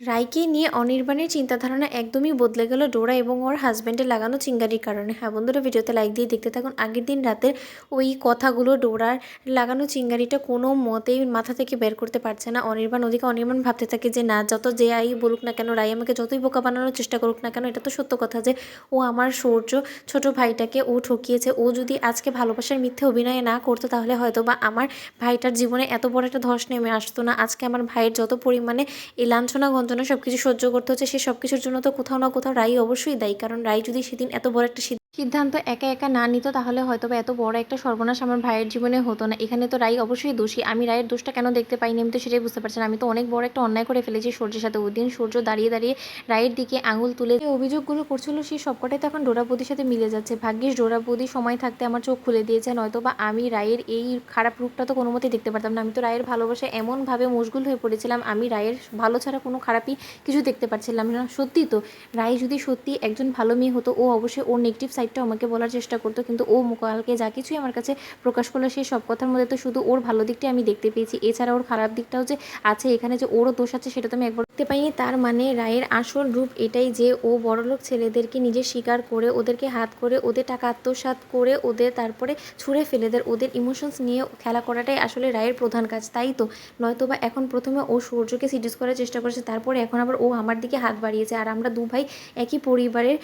রাইকে নিয়ে অনির্বাণের চিন্তাধারণা একদমই বদলে গেল ডোরা এবং ওর হাজব্যান্ডের লাগানো চিঙ্গারির কারণে। হ্যাঁ বন্ধুরা, ভিডিওতে লাইক দিয়ে দেখতে থাকুন। আগের দিন রাতের ওই কথাগুলো, ডোরার লাগানো চিঙ্গারিটা কোনো মতেই মাথা থেকে বের করতে পারছে না অনির্বাণ। ওদিকে অনির্বাণ ভাবতে থাকে যে না, যত যে আই বলুক না কেন, রাই আমাকে যতই বোকা বানানোর চেষ্টা করুক না কেন, এটা তো সত্য কথা যে ও আমার সূর্য ছোট ভাইটাকে ও ঠকিয়েছে। ও যদি আজকে ভালোবাসার মিথ্যে অভিনয় না করতো তাহলে হয়তো বা আমার ভাইটার জীবনে এত বড় একটা ধস নেমে আসতো না। আজকে আমার ভাইয়ের যত পরিমাণে এই লাঞ্ছনা গঞ্জনা সব কিছু সহ্য করতে হচ্ছে, সে সব কিছুর জন্য তো কোথাও না কোথাও রাই অবশ্যই দায়ী। কারণ রাই যদি সেদিন এত বড় একটা সিদ্ধান্ত একা একা না নিত তাহলে হয়তো বা এত বড় একটা সর্বনাশ আমার ভাইয়ের জীবনে হতো না। এখানে তো রাই অবশ্যই দোষী। আমি রায়ের দোষটা কেন দেখতে পাইনি আমি তো সেটাই বুঝতে পারছি না। আমি তো অনেক বড় একটা অন্যায় করে ফেলেছি সূর্যের সাথে। ওই দিন সূর্য দাঁড়িয়ে দাঁড়িয়ে রায়ের দিকে আঙুল তুলে যে অভিযোগগুলো করছিল সেই সবকটাই তো এখন ডোরা বৌদির সাথে মিলে যাচ্ছে। ভাগ্যিস ডোরা বৌদি সময় থাকতে আমার চোখ খুলে দিয়েছে, নয়তো বা আমি রায়ের এই খারাপ রূপটা তো কোনো মতেই দেখতে পারতাম না। আমি তো রায়ের ভালোবাসায় এমনভাবে মশগুল হয়ে পড়েছিলাম, আমি রায়ের ভালো ছাড়া কোনো খারাপই কিছু দেখতে পাচ্ছিলাম না। সত্যি তো, রাই যদি সত্যি একজন ভালো মেয়ে হতো, ও অবশ্যই ওর নেগেটিভ সাইডটা আমাকে বলার চেষ্টা করতো, কিন্তু ও কালকে যা কিছুই আমার কাছে প্রকাশ করলো সেই সব কথার মধ্যে তো শুধু ওর ভালো দিকটাই আমি দেখতে পেয়েছি। এছাড়া ওর খারাপ দিকটাও যে আছে এখানে, যে ওরও দোষ আছে সেটা তো আমি একবার দেখতে পাইনি। তার মানে রায়ের আসল রূপ এটাই যে ও বড়লোক ছেলেদেরকে নিজে স্বীকার করে, ওদেরকে হাত করে, ওদের টাকা আত্মসাৎ করে, ওদের তারপরে ছুঁড়ে ফেলে দেয়, ওদের ইমোশনস নিয়ে খেলা করাটাই আসলে রায়ের প্রধান কাজ, তাই তো। নয়তো বা এখন প্রথমে ও সূর্যকে সিডিউস করার চেষ্টা করেছে, তারপরে এখন আবার ও আমার দিকে হাত বাড়িয়েছে। আর আমরা দু ভাই একই পরিবারের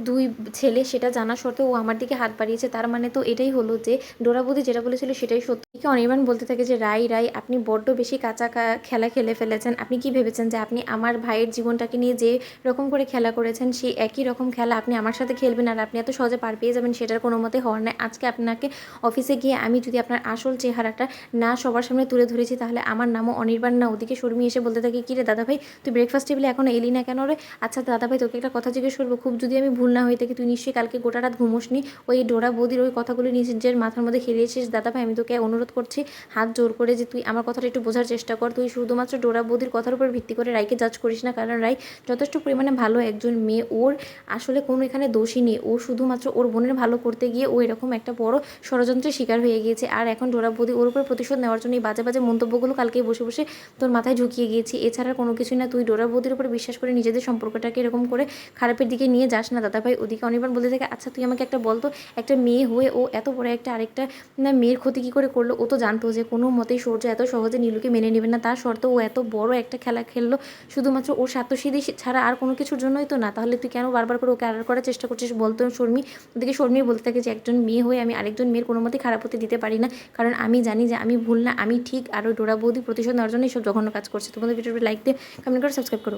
দুই ছেলে, সেটা জানা সত্ত্বেও ও আমার দিকে হাত বাড়িয়েছে। তার মানে তো এটাই হলো যে ডোরা বৌদি যেটা বলেছিল সেটাই সত্যি। অনির্বাণ বলতে থাকে যে রাই রাই, আপনি বড্ড বেশি কাঁচা খেলা খেলে ফেলেছেন। আপনি কি ভেবেছেন যে আপনি আমার ভাইয়ের জীবনটাকে নিয়ে যে রকম করে খেলা করেছেন সেই একই রকম খেলা আপনি আমার সাথে খেলবেন আর আপনি এত সহজে পার পেয়ে যাবেন? সেটার কোনো মতে হওয়ার নয়। আজকে আপনাকে অফিসে গিয়ে আমি যদি আপনার আসল চেহারাটা না সবার সামনে তুলে ধরেছি তাহলে আমার নামও অনির্বাণ না। ওদিকে শর্মি এসে বলতে থাকে, কি রে দাদা ভাই, তুই ব্রেকফাস্ট টেবিলে এখনো এলি না কেন রে? আচ্ছা দাদা ভাই, তোকে একটা কথা জিজ্ঞেস করবো, খুব যদি আমি ভুল না হয়ে থাকি, তুই নিশ্চয়ই কালকে গোটা রাত ঘুমোসনি, ওই ডোরা বৌদির ওই কথাগুলি নিজের মাথার মধ্যে খেলিয়েছিস। দাদা ভাই, আমি তোকে অনুরোধ করছি হাত জোর করে যে তুই আমার কথাটা একটু বোঝার চেষ্টা কর। তুই শুধুমাত্র ডোরা বৌদির কথার উপর ভিত্তি করে রাইকে জাজ করিস না, কারণ রাই যথেষ্ট পরিমাণে ভালো একজন মেয়ে। ওর আসলে কোনো এখানে দোষই নেই। ও শুধুমাত্র ওর বোনের ভালো করতে গিয়ে ও এরকম একটা বড় ষড়যন্ত্রের শিকার হয়ে গিয়েছে। আর এখন ডোরা বৌদি ওর উপর প্রতিশোধ নেওয়ার জন্য এই বাজে বাজে মন্তব্যগুলো কালকে বসে বসে তোর মাথায় ঢুকিয়ে গিয়েছি। এছাড়া কোনো কিছুই না। তুই ডোরা বৌদির উপর বিশ্বাস করে নিজেদের সম্পর্কটাকে এরকম করে খারাপের দিকে নিয়ে যাস না দাদা ভাই। ওদিকে অনির্বাণ বলতে থাকে, আচ্ছা তুই আমাকে একটা বলতো, একটা মেয়ে হয়ে ও এত বড় একটা আরেকটা মেয়ের ক্ষতি কী করে করলো? ও তো জানতো যে কোনো মতেই সূর্য এত সহজে নীলুকে মেনে নেবে না, তার সত্ত্বেও ও এত বড় একটা খেলা খেললো শুধুমাত্র ওর স্বার্থসিদ্ধি ছাড়া আর কোনো কিছুর জন্যই তো না। তাহলে তুই কেন বারবার করে ওকে আড়াল করার চেষ্টা করছিস বলতো শর্মি? ওদিকে শর্মি বলতে থাকে যে একজন মেয়ে হয়ে আমি আরেকজন মেয়ের কোনো মতেই খারাপ হতে দিতে পারি না, কারণ আমি জানি যে আমি ভুল না, আমি ঠিক। আর ওই ডোরা বৌদি প্রতিশোধ নেওয়ার জন্য এইসব জঘন্য কাজ করছে। তোমাদের ভিডিওটি লাইক দিয়ে কমেন্ট করে সাবস্ক্রাইব করো।